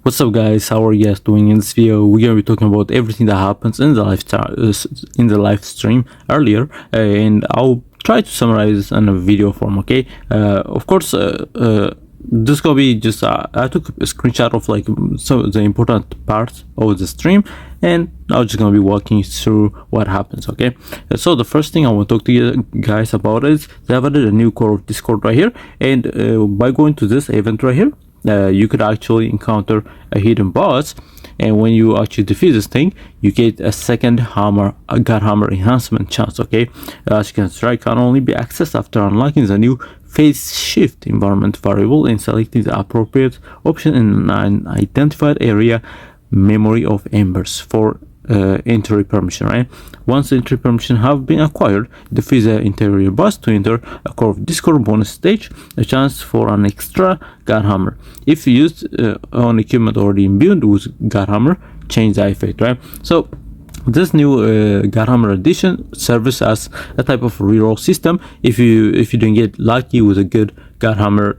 What's up, guys? How are you guys doing? In this video we're gonna be talking about everything that happens in the live stream earlier, and I'll try to summarize in a video form. Okay, of course, this is gonna be just I took a screenshot of like some of the important parts of the stream, and I'm just gonna be walking through what happens. Okay, so the first thing I want to talk to you guys about is they have added a new core of Discord right here, and by going to this event right here, you could actually encounter a hidden boss, and when you actually defeat this thing, you get a second god hammer enhancement chance. Okay, as you can see, can only be accessed after unlocking the new phase shift environment variable and selecting the appropriate option in an identified area memory of embers for entry permission. Right, once entry permission have been acquired, defeat the interior boss to enter a core of Discord bonus stage, a chance for an extra god hammer. If used on equipment already imbued with god hammer, change the effect. Right, so this new god hammer addition serves as a type of reroll system if you didn't get lucky with a good god hammer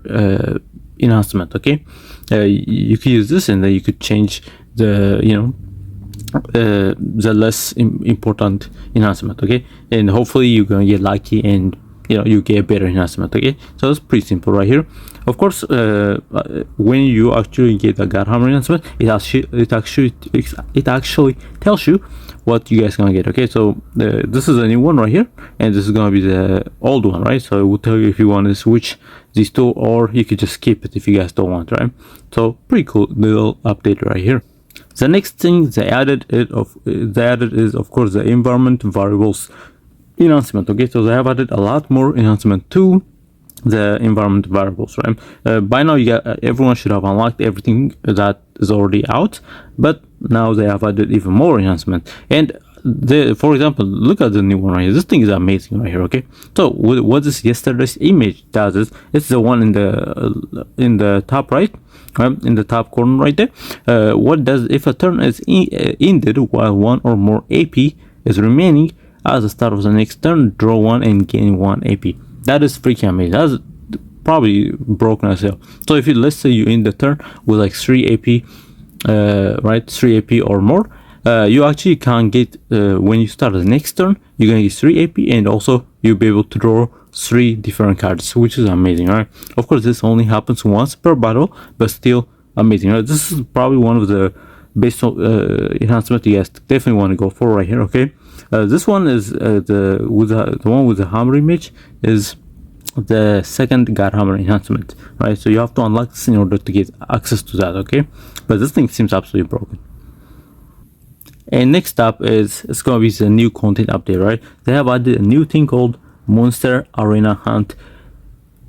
enhancement. Okay, you could use this, and then you could change the the less important enhancement. Okay, and hopefully you're gonna get lucky and you get a better enhancement. Okay, so it's pretty simple right here. Of course, when you actually get a god hammer enhancement, it actually tells you what you guys gonna get. Okay, so this is a new one right here, and this is gonna be the old one, right? So it will tell you if you want to switch these two, or you could just skip it if you guys don't want, right? So pretty cool little update right here. The next thing they added is of course the environment variables enhancement. Okay, so they have added a lot more enhancement to the environment variables, right? By now everyone should have unlocked everything that is already out, but now they have added even more enhancement. And for example, look at the new one right here. This thing is amazing right here. Okay, so what this yesterday's image does is, it's the one in the top right, in the top corner right there. What does, if a turn is ended while one or more AP is remaining at the start of the next turn, draw one and gain one AP. That is freaking amazing. That's probably broken as hell. So if let's say you end the turn with like 3 AP, right, 3 AP or more, you actually can get, when you start the next turn, you're gonna get 3 AP, and also you'll be able to draw 3 different cards, which is amazing, right? Of course, this only happens once per battle, but still amazing, right? This is probably one of the best enhancements you guys definitely want to go for right here. Okay, this one is the one with the hammer image is the second god hammer enhancement, right? So you have to unlock this in order to get access to that. Okay, but this thing seems absolutely broken. And next up is, it's gonna be the new content update, right? They have added a new thing called Monster Arena Hunt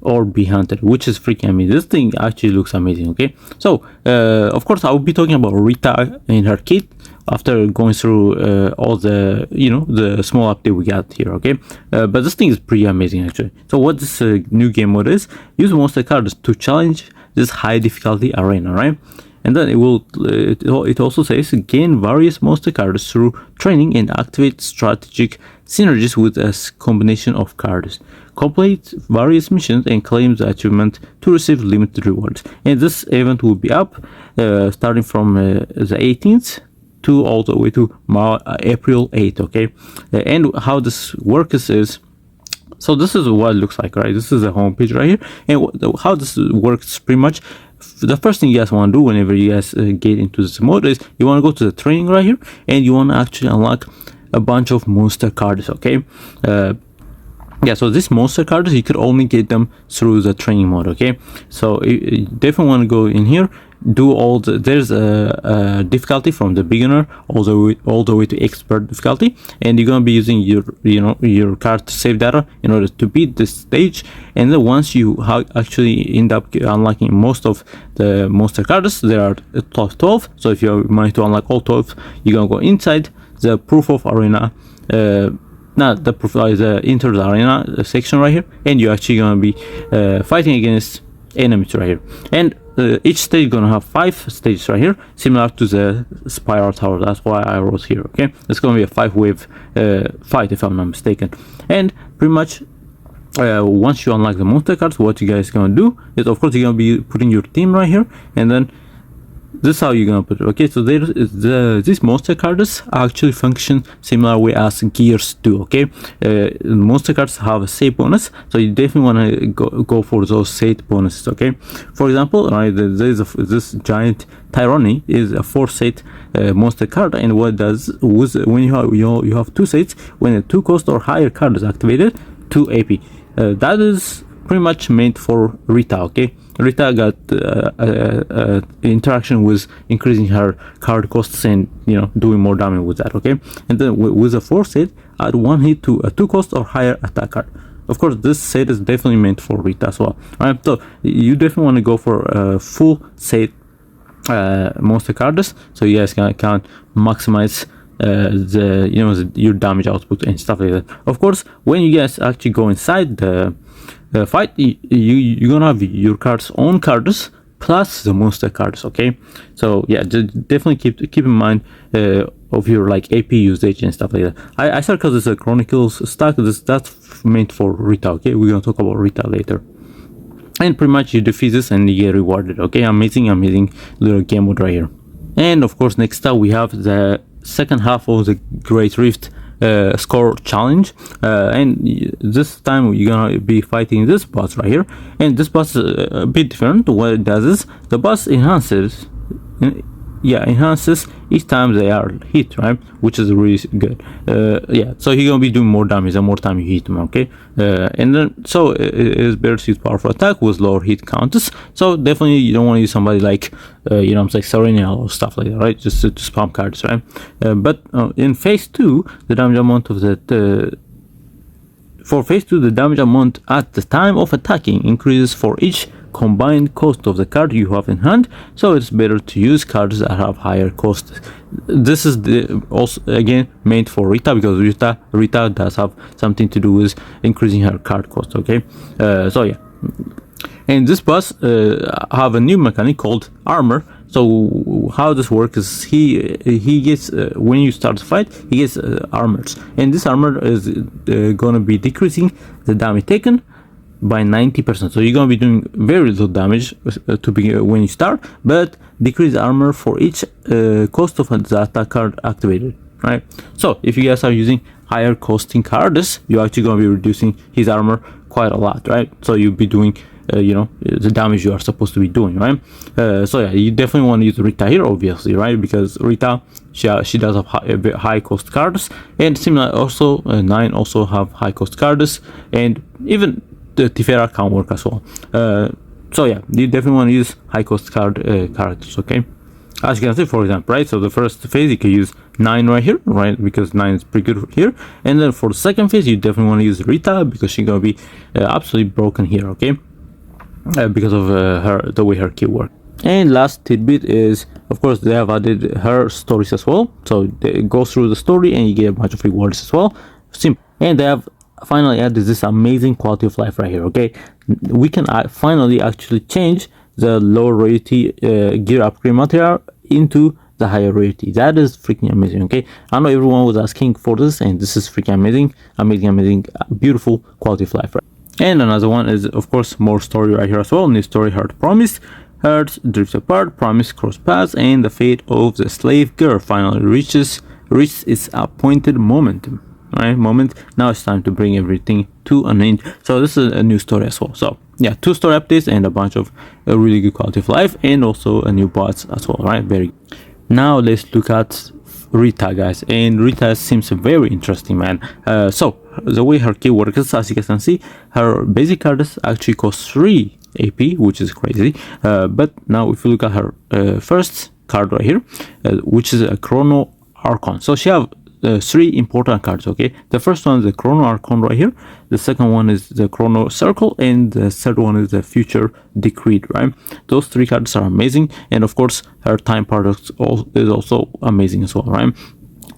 or Be Hunted, which is freaking amazing. This thing actually looks amazing. Okay, so of course I will be talking about Rita and her kit after going through all the the small update we got here. Okay, but this thing is pretty amazing actually. So what this new game mode is, use monster cards to challenge this high difficulty arena, right? And then it also says gain various monster cards through training and activate strategic synergies with a combination of cards. Complete various missions and claim the achievement to receive limited rewards. And this event will be up starting from the 18th to all the way to April 8th. Okay, and how this works is, so this is what it looks like, right? This is the homepage right here, and how this works pretty much. The first thing you guys want to do whenever you guys get into this mode is you want to go to the training right here, and you want to actually unlock a bunch of monster cards. Okay, yeah, so these monster cards you could only get them through the training mode. Okay, so you definitely want to go in here, do all the, there's a difficulty from the beginner all the way to expert difficulty, and you're gonna be using your card to save data in order to beat this stage. And then once you actually end up unlocking most of the monster cards, there are 12. So if you manage to unlock all 12, you're gonna go inside the proof of arena, not the proof, the enter the arena section right here, and you're actually gonna be fighting against enemies right here. And each stage is gonna have 5 stages right here, similar to the spiral tower. That's why I wrote here. Okay, it's gonna be a 5-wave fight if I'm not mistaken. And pretty much once you unlock the monster cards, what you guys gonna do is, of course, you're gonna be putting your team right here, and then this is how you're gonna put it. Okay, so there is these monster cards actually function similar way as gears do. Okay, monster cards have a save bonus, so you definitely want to go for those save bonuses. Okay, for example, right, this giant tyranny is a 4 set monster card, and what it does was when you have 2 sets, when a 2 cost or higher card is activated, 2 AP. That is pretty much meant for Rita. Okay, Rita got interaction with increasing her card costs and doing more damage with that. Okay, and then with a 4 set, add 1 hit to a 2 cost or higher attack card. Of course, this set is definitely meant for Rita as well. Alright, so you definitely want to go for a full set monster cards, so you guys can maximize your damage output and stuff like that. Of course, when you guys actually go inside the fight, you're gonna have your cards own cards plus the monster cards. Okay, so yeah, definitely keep in mind of your like AP usage and stuff like that. I said because it's a Chronicles stack, that's meant for Rita. Okay, we're gonna talk about Rita later. And pretty much you defeat this and you get rewarded. Okay, amazing little game mode right here. And of course, next up we have the second half of the Great Rift score challenge, and this time you're gonna be fighting this boss right here. And this boss is a bit different. What it does is the boss enhances each time they are hit, right, which is really good. So you're gonna be doing more damage the more time you hit them. Okay, and then so it is better to use powerful attack with lower hit counters. So definitely you don't want to use somebody like Serena or stuff like that, right? Just to spam cards, right? But in phase 2, the damage amount of that for phase 2, the damage amount at the time of attacking increases for each combined cost of the card you have in hand, so it's better to use cards that have higher cost. This is also again meant for Rita, because Rita does have something to do with increasing her card cost. Okay, so yeah, and this boss have a new mechanic called armor. So how this works is he gets when you start the fight, he gets armors, and this armor is gonna be decreasing the damage taken by 90%. So you're gonna be doing very little damage to begin when you start, but decrease armor for each cost of the attack card activated, right? So if you guys are using higher costing cards, you're actually gonna be reducing his armor quite a lot, right? So you'll be doing the damage you are supposed to be doing, right? So yeah, you definitely want to use Rita here, obviously, right? Because Rita, she does have high cost cards, and similar also 9 also have high cost cards, and even the Tifera can work as well. So yeah, you definitely want to use high cost characters. Okay, as you can see, for example, right? So the first phase you can use 9 right here, right? Because 9 is pretty good here. And then for the second phase, you definitely want to use Rita, because she's gonna be absolutely broken here. Okay, because of the way her key works. And last tidbit is, of course, they have added her stories as well. So they go through the story and you get a bunch of rewards as well. Simple. And they have finally added this amazing quality of life right here. Okay, we can finally actually change the low rarity gear upgrade material into the higher rarity. That is freaking amazing. Okay, I know everyone was asking for this, and this is freaking amazing, beautiful quality of life, right? And another one is, of course, more story right here as well. New story: Heart Promise, Hearts Drifts Apart, Promise Cross Paths, and the fate of the slave girl finally reaches its appointed momentum. Right, now it's time to bring everything to an end. So this is a new story as well. So yeah, 2 story updates and a bunch of really good quality of life, and also a new boss as well, right? Very good. Now let's look at Rita, guys, and Rita seems very interesting, man. So the way her key works, as you guys can see, her basic cards actually cost 3 AP, which is crazy. But now if you look at her first card right here, which is a Chrono Archon, so she have 3 important cards. Okay, the first one is the Chrono Archon right here, the second one is the Chrono Circle, and the third one is the Future Decreed, right? Those 3 cards are amazing, and of course her Time Paradox is also amazing as well, right?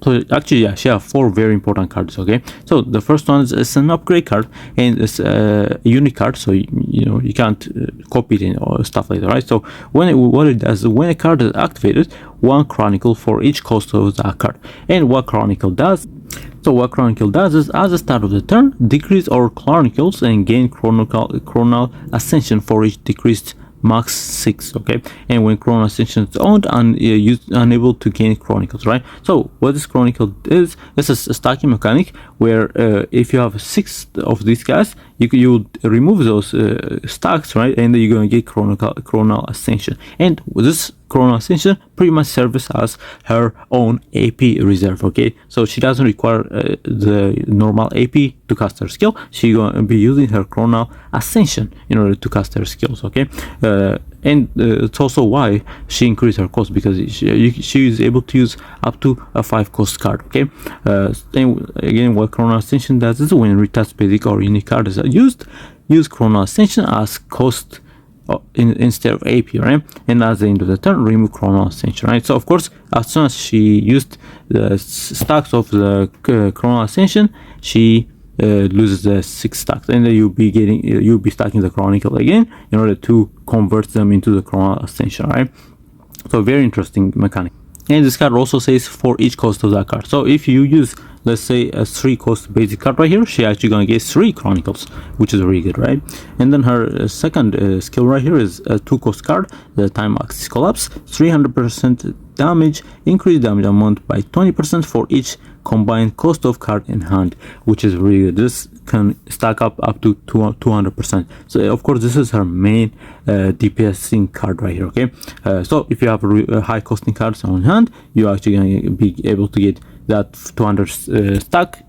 So actually, yeah, she have 4 very important cards. Okay, so the first one is an upgrade card, and it's a unique card, so you can't copy it or stuff like that, right? So what it does, when a card is activated, 1 chronicle for each cost of that card. And what chronicle does, is at the start of the turn, decrease all chronicles and gain chronal ascension for each decreased max 6, okay? And when Chrono Ascension is on, and unable to gain chronicles, right? So what this chronicle is, it's a stacking mechanic where if you have 6 of these guys, you remove those stacks, right? And then you're gonna get Chrono Ascension. And with this Chrono Ascension pretty much serves as her own AP reserve, okay? So she doesn't require the normal AP to cast her skill. She's gonna be using her Chrono Ascension in order to cast her skills, okay? And it's also why she increased her cost, because she is able to use up to a 5 cost card, okay? And again, what Chrono Ascension does is when Rita's basic or unique card is used, use Chrono Ascension as cost instead of AP, right? And at the end of the turn, remove Chrono Ascension, right? So of course, as soon as she used the stacks of the Chrono Ascension, she loses the 6 stacks, and then you'll be stacking the Chronicle again in order to convert them into the Chrono Ascension, right? So very interesting mechanic. And this card also says for each cost of that card. So if you use, let's say, a 3 cost basic card right here, she actually gonna get 3 Chronicles, which is really good, right? And then her second skill right here is a 2 cost card, the Time Axis Collapse, 300% damage, increase damage amount by 20% for each combined cost of card in hand, which is really good. This can stack up to 200%. So of course, this is her main DPSing card right here, okay? So if you have high costing cards on hand, you're actually going to be able to get that 200 stack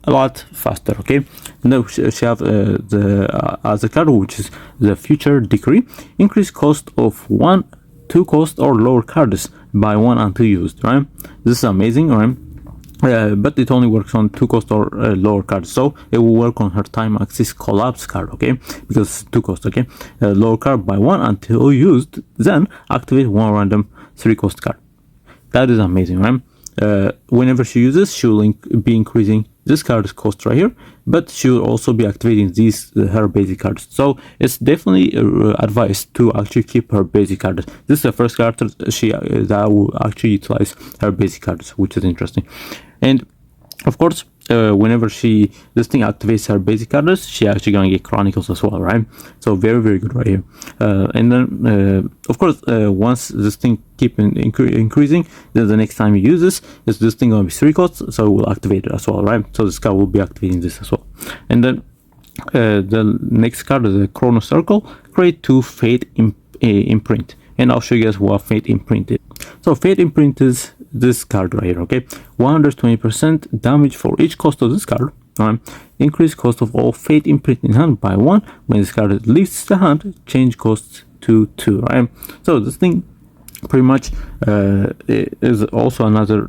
a lot faster, okay? And then she have the other card, which is the Future Decree, increase cost of 1, 2 cost or lower cards by 1 until used, right? This is amazing, right? But it only works on 2 cost or lower cards, so it will work on her Time Axis Collapse card, okay? Because it's 2 cost, okay? Lower card by 1 until used, then activate 1 random 3 cost card. That is amazing, right? Whenever she uses, she will be increasing this card's cost right here, but she will also be activating these her basic cards. So it's definitely advised to actually keep her basic cards. This is the first card that will actually utilize her basic cards, which is interesting. And of course, whenever this thing activates her basic cards, she actually gonna get Chronicles as well, right? So very, very good right here. And then of course, once this thing keep increasing, then the next time you use this thing gonna be 3 costs, so it will activate it as well, right? So this card will be activating this as well. And then the next card is the Chrono Circle. Create 2 Fate Imprint, and I'll show you guys what Fate Imprint is. So Fate Imprint is this card right here, okay? 120% damage for each cost of this card, right? Increase cost of all Fate Imprint in hand by 1. When this card leaves the hand, change costs to 2, right? So this thing pretty much is also another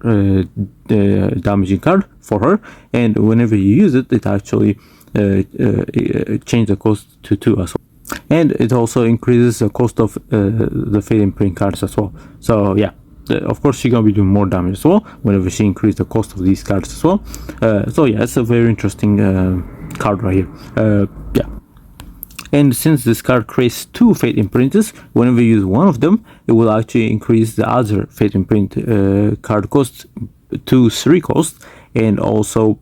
damaging card for her, and whenever you use it, it actually change the cost to 2 as well. And it also increases the cost of the Fate Imprint cards as well. So yeah, of course she's gonna be doing more damage as well whenever she increases the cost of these cards as well. So yeah, it's a very interesting card right here. Yeah. And since this card creates 2 Fate Imprints, whenever you use one of them, it will actually increase the other Fate Imprint card cost to 3 cost, and also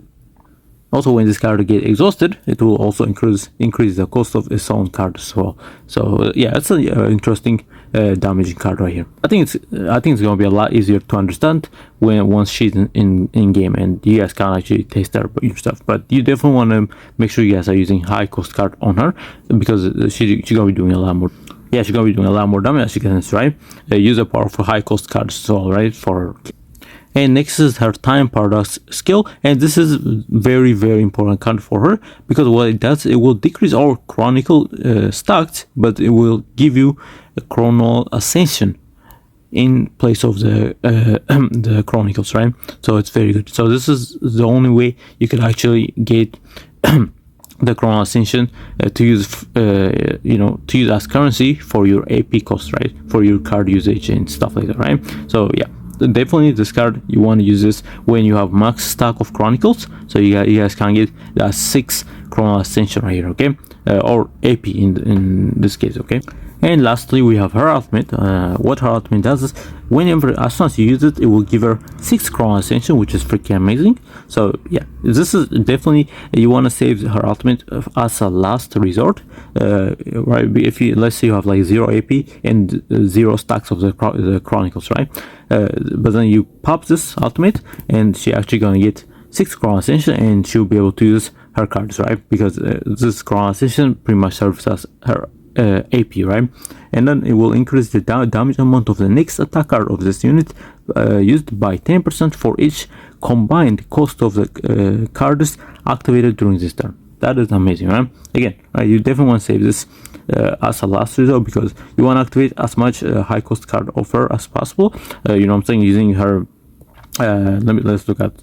when this card get exhausted, it will also increase the cost of its own card as well. So yeah, it's an interesting damaging card right here. I think it's gonna be a lot easier to understand once she's in game, and you guys can actually test her yourself. But you definitely want to make sure you guys are using high cost card on her, because she's gonna be doing a lot more. Yeah, she's gonna be doing a lot more damage, as you can see, right? Use a powerful high cost cards as well, right? For And next is her Time Paradox skill, and this is very, very important card for her, because what it does, it will decrease our Chronicle stacks, but it will give you a Chrono Ascension in place of the Chronicles, right? So it's very good. So this is the only way you can actually get the Chrono Ascension to use to use as currency for your AP cost, right? For your card usage and stuff like that, right? So yeah, definitely this card, you want to use this when you have max stack of Chronicles, so you guys can get that 6 Chrono Ascension right here, okay? Or AP in this case, okay? And lastly, we have her ultimate. What her ultimate does is, whenever, as soon as you use it, it will give her 6 chrono ascension, which is freaking amazing. So yeah, this is definitely, you want to save her ultimate as a last resort, right? If you, let's say you have like 0 AP and 0 stacks of the chronicles, right? But then you pop this ultimate, and she actually gonna get 6 chrono ascension, and she'll be able to use her cards, right? Because this chrono ascension pretty much serves as her AP, right? And then it will increase the damage amount of the next attack card of this unit used by 10% for each combined cost of the cards activated during this turn. That is amazing, right? Again, you definitely want to save this as a last resort, because you want to activate as much high cost card offer as possible. You know what I'm saying? Using her let's look at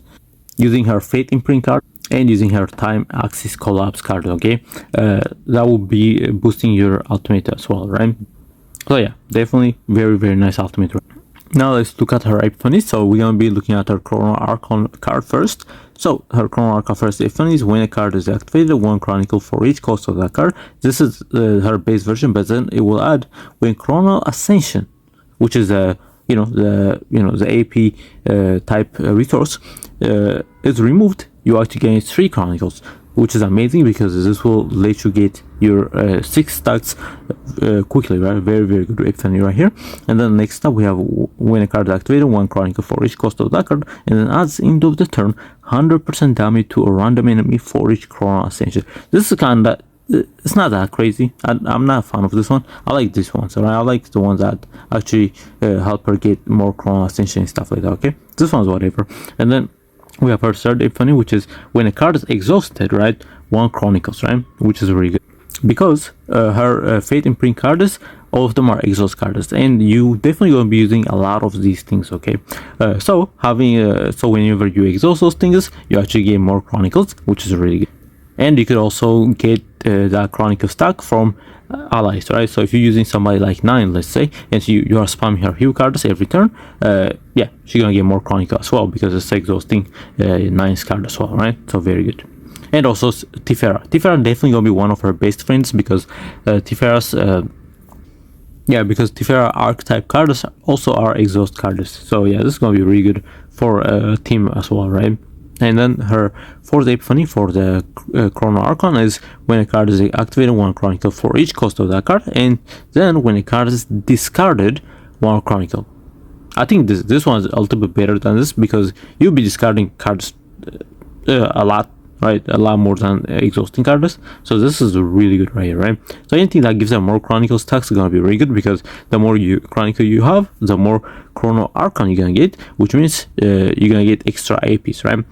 using her Fate Imprint card and using her Time Axis Collapse card, okay? That will be boosting your ultimate as well, right? So yeah, definitely very nice ultimate. Now let's look at her epiphany. So we're gonna be looking at her Chrono Archon card first. So her Chrono Archon first epiphany is when a card is activated, 1 chronicle for each cost of that card. This is her base version, but then it will add when Chrono Ascension, which is the AP type resource, is removed, you actually gain 3 chronicles, which is amazing because this will let you get your 6 stacks quickly, right? Very good epiphany right here. And then next up we have when a card is activated, 1 chronicle for each cost of that card, and then adds end of the turn 100% damage to a random enemy for each chrono ascension. This is kind of, it's not that crazy. I'm not a fan of this one. I like this one, so I like the ones that actually help her get more chrono ascension and stuff like that, okay? This one's whatever. And then we have her third epiphany, which is when a card is exhausted, right? 1 chronicles, right? Which is really good, because her Fate Imprint cards, all of them are exhaust cards, and you definitely gonna be using a lot of these things, okay? So having so whenever you exhaust those things, you actually get more chronicles, which is really good. And you could also get that chronicle stack from allies, right? So if you're using somebody like 9, let's say, and so you are spamming her heal cards every turn, yeah, she's gonna get more chronicle as well, because it's exhausting 9's card as well, right? So very good. And also Tifera definitely gonna be one of her best friends, because Tifera's because Tifera archetype cards also are exhaust cards. So yeah, this is gonna be really good for a team as well, right? And then her fourth epiphany for the Chrono Archon is when a card is activated, 1 chronicle for each cost of that card, and then when a card is discarded, 1 chronicle. I think this one is a little bit better than this, because you'll be discarding cards a lot, right? A lot more than exhausting cards. So this is really good right here, right? So anything that gives them more chronicle stacks is gonna be really good, because the more chronicle you have, the more Chrono Archon you're gonna get, which means you're gonna get extra APs, right?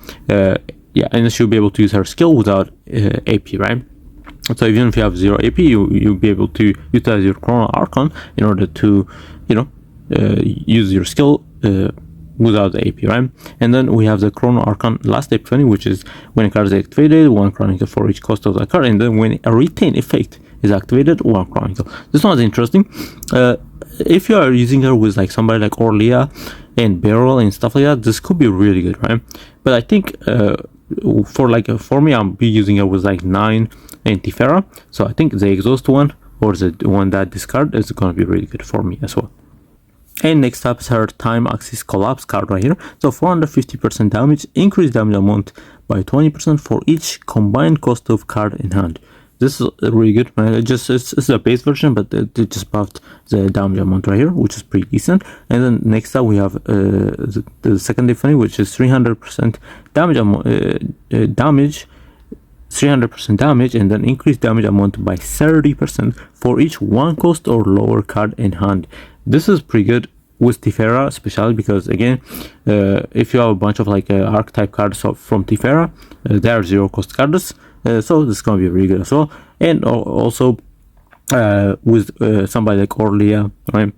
Yeah, and she'll be able to use her skill without AP, right? So even if you have 0 AP, you'll be able to utilize your Chrono Archon in order to, use your skill without the AP, right? And then we have the Chrono Archon last epiphany, which is when a card is activated, 1 chronicle for each cost of that card, and then when a retain effect is activated, 1 chronicle. This one's interesting. If you are using her with like somebody like Orlia and Beryl and stuff like that, this could be really good, right? But I think for me, I'll be using her with like 9 and Tifera. So I think the exhaust one, or the one that discard, is gonna be really good for me as well. And next up is her Time Axis Collapse card right here. So 450% damage, increased damage amount by 20% for each combined cost of card in hand. This is really good, right? It's a base version, but it just buffed the damage amount right here, which is pretty decent. And then next up we have the second epiphany, which is 300% damage, 300% damage, and then increased damage amount by 30% for each 1 cost or lower card in hand. This is pretty good with Tifera, especially because, again, if you have a bunch of like archetype cards from Tifera, they are 0 cost cards, so this is gonna be really good as well. And also with somebody like Orlia, right?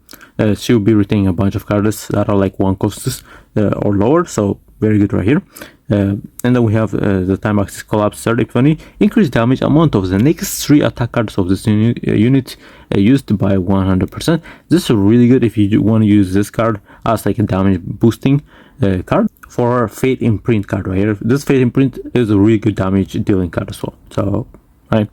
She'll be retaining a bunch of cards that are like 1 costs or lower, so very good right here. And then we have the Time Axis Collapse third epiphany, increased damage amount of the next 3 attack cards of this unit used by 100%. This is really good if you want to use this card as like a damage boosting card for our Fate Imprint card right here. This Fate Imprint is a really good damage dealing card as well. So, right.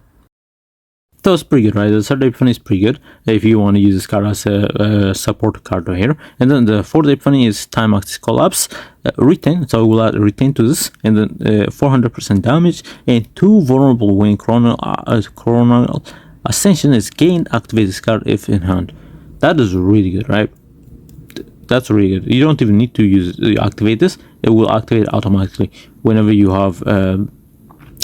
That was pretty good, right? The third epiphany is pretty good if you want to use this card as a support card right here. And then the fourth epiphany is time axis collapse, retain. So we'll add retain to this, and then 400% damage and 2 vulnerable when chronal ascension is gained. Activate this card if in hand. That is really good, right? That's really good. You don't even need to activate this. It will activate automatically whenever you have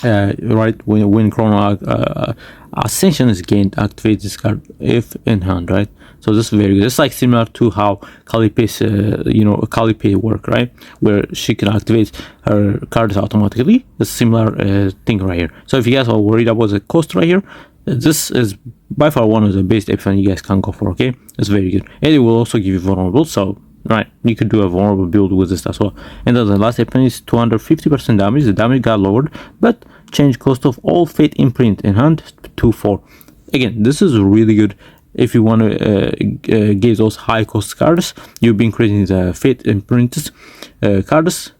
right when chrono ascension is gained. Activate this card if in hand, right? So this is very good. It's like similar to how Calipe's Calipe work, right, where she can activate her cards automatically. It's a similar thing right here. So if you guys are worried about the cost right here, this is by far one of the best epiphany you guys can go for. Okay, it's very good, and it will also give you vulnerable. So right, you could do a vulnerable build with this as well. And then the last epiphany is 250% damage. The damage got lowered, but change cost of all fate imprint in hand to 4. Again, this is really good if you want to get those high cost cards. You've been creating the fate imprints cards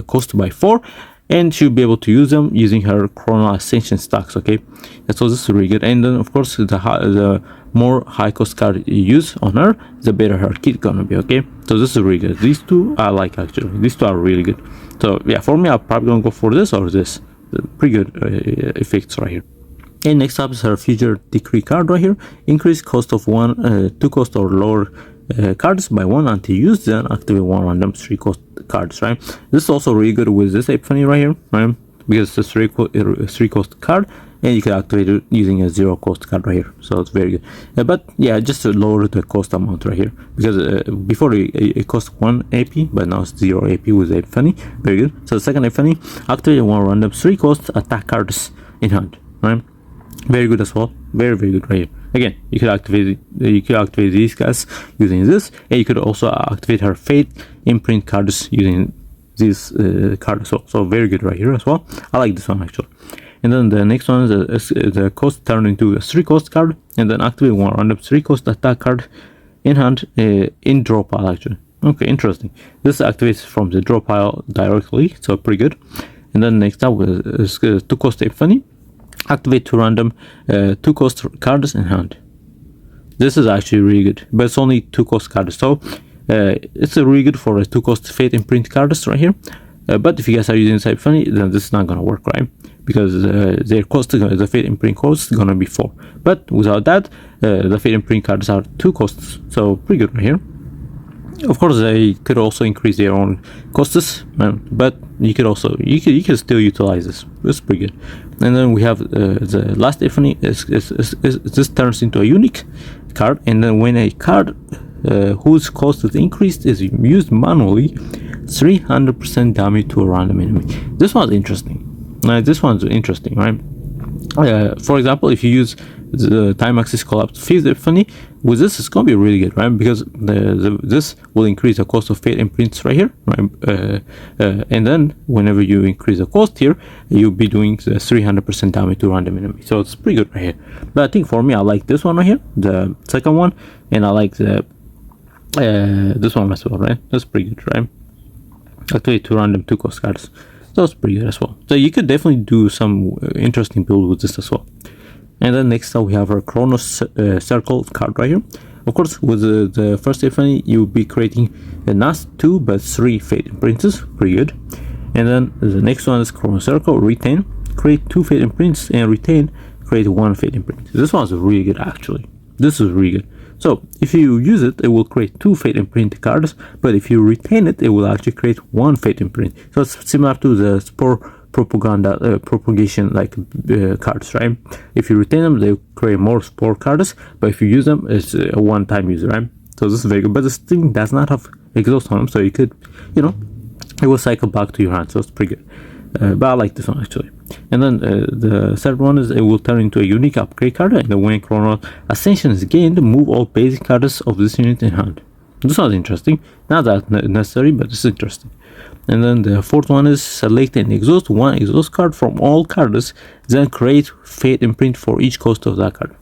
cost by 4, and she'll be able to use them using her chrono ascension stacks. Okay, so this is really good. And then of course the more high cost card you use on her, the better her kit gonna be. Okay, so this is really good. These two I like, actually. These two are really good. So yeah, for me, I'm probably gonna go for this or this. Pretty good effects right here. And next up is her future decree card right here. Increase cost of 2 cost or lower cards by 1 until used, then activate 1 random 3 cost cards, right? This is also really good with this epiphany right here, right? Because it's a 3 cost card, and you can activate it using a 0 cost card right here. So it's very good. But yeah, just to lower the cost amount right here, because before it cost 1 AP, but now it's 0 AP with the epiphany. Very good. So the second epiphany, activate 1 random 3 cost attack cards in hand, right? Very good as well. Very good right here. Again, you could activate these guys using this, and you could also activate her fate imprint cards using this card as well. So very good right here as well. I like this one actually. And then the next one is the cost turned into a 3 cost card, and then activate 1 random 3 cost attack card in hand in draw pile actually. Okay, interesting. This activates from the draw pile directly, so pretty good. And then next up is 2 cost epiphany. Activate 2 random 2 cost cards in hand. This is actually really good, but it's only 2 cost cards, so it's really good for a 2 cost fate imprint cards right here. But if you guys are using this epiphany, then this is not gonna work, right? Because their cost, the fate imprint cost is gonna be 4. But without that, the fate imprint cards are 2 costs, so pretty good right here. Of course, they could also increase their own costs, but you can still utilize this. It's pretty good. And then we have the last epiphany. This turns into a unique card, and then when a card whose cost is increased is used manually, 300% damage to a random enemy. This one's interesting. Right? For example, if you use the time axis collapse fifth epiphany with this, it's gonna be really good, right? Because this will increase the cost of fate imprints right here, right? And then whenever you increase the cost here, you'll be doing the 300% damage to random enemy. So it's pretty good right here. But I think for me, I like this one right here, the second one, and I like the this one as well, right? That's pretty good, right? Activate 2 random 2 cost cards. That's pretty good as well. So you could definitely do some interesting build with this as well. And then next up we have our Chronos Circle card right here. Of course, with the first epiphany, you'll be creating not 2 but 3 fate imprints. Pretty good. And then the next one is Chronos Circle Retain. Create 2 fate imprints and retain. Create 1 fate imprint. This one's really good actually. This is really good. So if you use it, it will create 2 fate imprint cards, but if you retain it, it will actually create 1 fate imprint. So it's similar to the spore propagation cards, right? If you retain them, they create more spore cards, but if you use them, it's a one-time use, right? So this is very good. But this thing does not have exhaust on them, so you could, it will cycle back to your hand. So it's pretty good. But I like this one actually. And then the third one is it will turn into a unique upgrade card, and then when Chrono Ascension is gained, move all basic cards of this unit in hand. This one's interesting. Not that necessary, but it's interesting. And then the fourth one is select and exhaust 1 exhaust card from all cards, then create fate imprint for each cost of that card.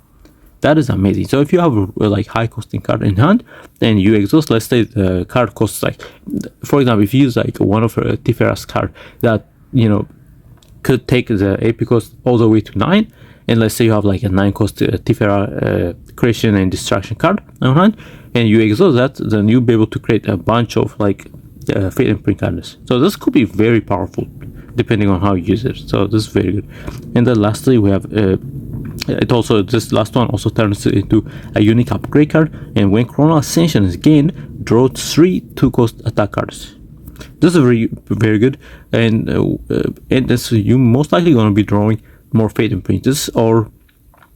That is amazing. So if you have a high costing card in hand, then you exhaust, let's say the card costs for example, if you use one of Tifera's card that could take the AP cost all the way to 9, And let's say you have like a 9 cost Tifera creation and distraction card on hand, and you exhaust that, then you'll be able to create a bunch of like Fate Imprint cards. So this could be very powerful depending on how you use it. So this is very good. And then lastly we have this last one also turns into a unique upgrade card, and when Chrono Ascension is gained, draw 3 2-cost attack cards. This is very good, and this you most likely going to be drawing more Fate Imprints or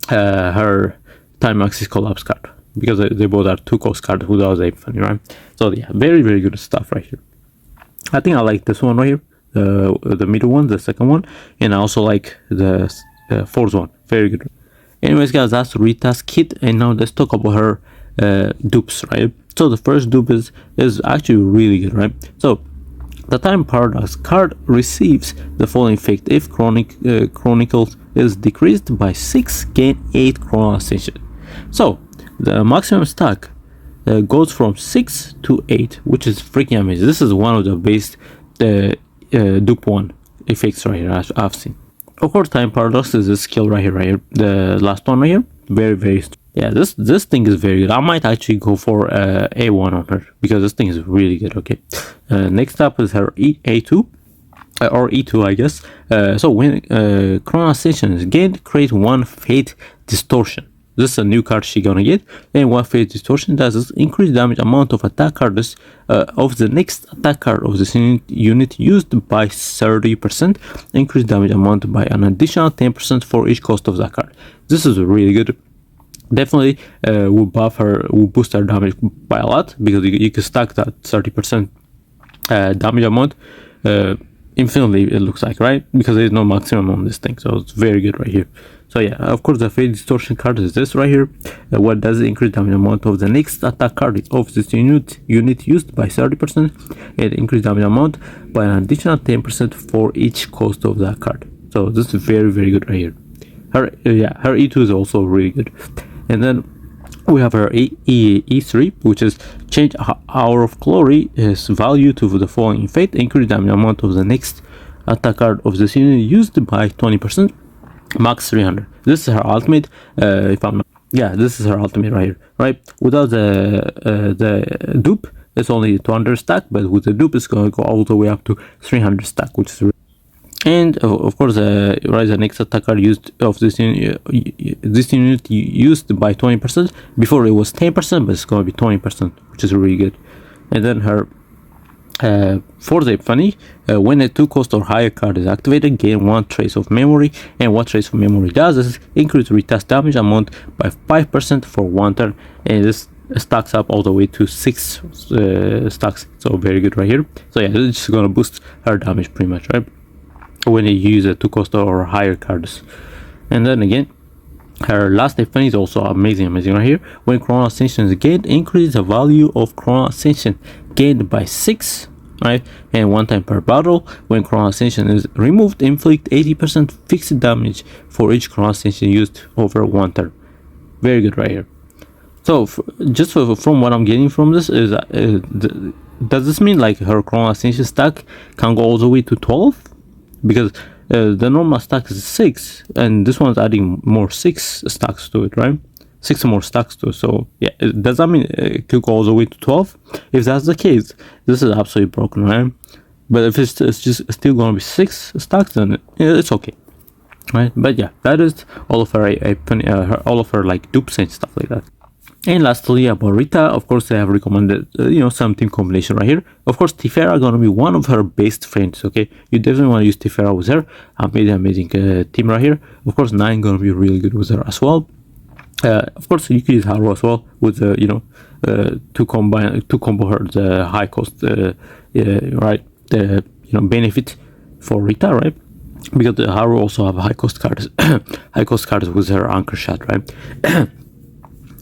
her Time Axis Collapse card, because they both are 2-cost cards without the funny, right? So yeah, very good stuff right here. I think I like this one right here, the middle one, the second one, and I also like the fourth one. Very good. Anyways guys, that's Rita's kit, and now let's talk about her dupes, right? So the first dupe is actually really good, right? So the Time Paradox card receives the following effect: if Chronicles is decreased by 6, gain 8 Chrono Ascension. So the maximum stack goes from 6 to 8, which is freaking amazing. This is one of the best dupe 1 effects right here I've seen. Of course, Time Paradox is a skill right here, the last one right here. Very yeah, this thing is very good. I might actually go for A1 on her, because this thing is really good. Okay, next up is her A2 or E2, I guess. So when Chrono Ascension is gained, create 1 Fate Distortion. This is a new card she gonna get, and 1 Fate Distortion does is increase damage amount of attack cards of the next attack card of this unit used by 30%, increase damage amount by an additional 10% for each cost of that card. This is really good. Definitely will boost her damage by a lot, because you can stack that 30% damage amount infinitely, it looks like, right? Because there's no maximum on this thing, so it's very good right here. So yeah, of course the Fate Distortion card is this right here. What does it? Increase damage amount of the next attack card of this unit used by 30%, and increase damage amount by an additional 10% for each cost of that card. So this is very good right here. Her E2 is also really good. And then we have her E3, which is change Hour of Glory's value to the following fate: increase damage amount of the next attack card of this unit used by 20%, max 300. This is her ultimate. If I'm not, yeah, this is her ultimate right here, right? Without the dupe, it's only 200 stack, but with the dupe, it's going to go all the way up to 300 stack, which is. And of course, right, the next attack card used of this unit used by 20%. Before it was 10%, but it's going to be 20%, which is really good. And then her for the funny, when a 2-cost or higher card is activated, gain 1 trace of memory, and what trace of memory does is increase Rita's damage amount by 5% for 1 turn, and this stacks up all the way to 6 stacks. So very good right here. So yeah, it's just gonna boost her damage pretty much, right, when you use a 2-cost or higher cards. And then again, her last effect is also amazing right here. When Chrono Ascension is gained, increase the value of Chrono Ascension gained by 6, right, and 1 time per battle. When Chrono Ascension is removed, inflict 80% fixed damage for each Chrono Ascension used over 1 turn. Very good right here. So from what I'm getting from this is does this mean like her Chrono Ascension stack can go all the way to 12? Because the normal stack is 6, and this one's adding more 6 stacks to it, right? 6 more stacks to it. So yeah, does that mean it could go all the way to 12? If that's the case, this is absolutely broken, right? But if it's just still going to be 6 stacks, then it's okay, right? But yeah, that is all of her all of her like dupes and stuff like that. And lastly, about Rita, of course, they have recommended, some team combination right here. Of course, Tifera gonna be one of her best friends, okay? You definitely want to use Tifera with her. Amazing team right here. Of course, 9 gonna be really good with her as well. Of course, you could use Haru as well with, to combo her the high cost, right? The benefit for Rita, right? Because the Haru also have high cost cards, with her anchor shot, right?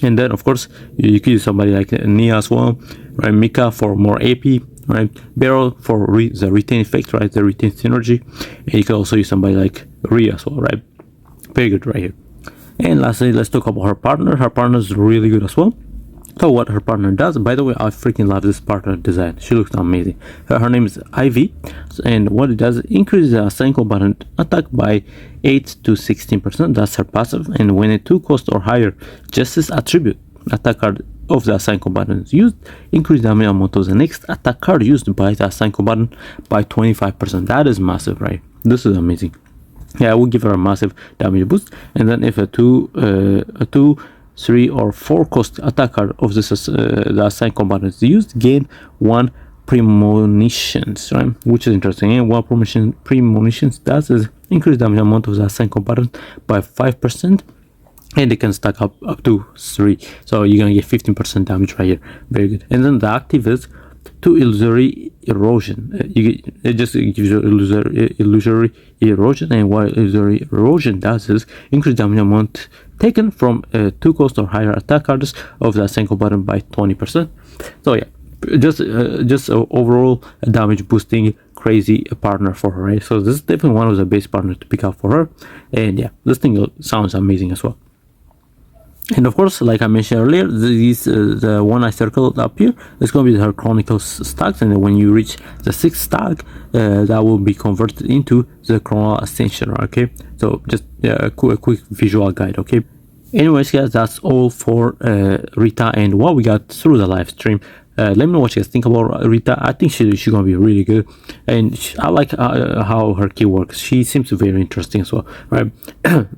And then of course you could use somebody like Nia as well, right? Mika for more AP, right? Beryl for the retain effect, right? The retain synergy. And you can also use somebody like Rhea as well, right? Very good right here. And lastly, let's talk about her partner. Her partner is really good as well. So what her partner does, by the way, I freaking love this partner design. She looks amazing. Her name is Ivy, and what it does, increases the cycle button attack by 8 to 16%. That's her passive. And when a 2 cost or higher justice attribute attack card of the cycle button is used, increase the amount of the next attack card used by the cycle button by 25%. That is massive, right? This is amazing. Yeah, I will give her a massive damage boost. And then if a 2, 3 or 4 cost attack card of this the assigned component is used, gain 1 premonitions, right? Which is interesting. And what premonitions does is increase the amount of the assigned component by 5%, and they can stack up to 3. So you're gonna get 15% damage right here. Very good. And then the active is 2 illusory erosion. It just gives you illusory erosion, and what illusory erosion does is increase the amount taken from 2 cost or higher attack cards of the single button by 20%. So yeah, just overall damage boosting crazy partner for her, right? So this is definitely one of the best partners to pick up for her, and yeah, this thing sounds amazing as well. And of course, like I mentioned earlier, the one I circled up here is going to be her Chronicles stacks, and then when you reach the 6th stack, that will be converted into the Chrono Ascension. Okay, so just a quick visual guide. Okay. Anyways, guys, that's all for Rita and what we got through the live stream. Let me know what you guys think about Rita. I think she's gonna be really good, and I like how her key works. She seems very interesting as well, right?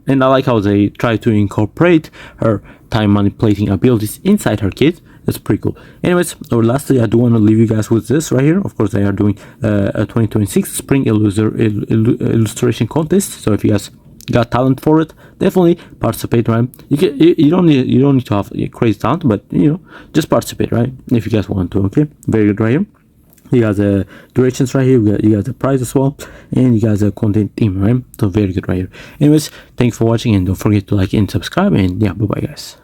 And I like how they try to incorporate her time manipulating abilities inside her kit. That's pretty cool. Anyways, lastly, I do want to leave you guys with this right here. Of course, they are doing a 2026 Spring Illustration Contest. So if you guys got talent for it, definitely participate, right? You don't need to have crazy talent, but just participate, right? If you guys want to. Okay, very good right here. You got the durations right here, you got the price as well, and you got the content theme, right? So very good right here. Anyways, thanks for watching, and don't forget to like and subscribe, and yeah, bye bye guys.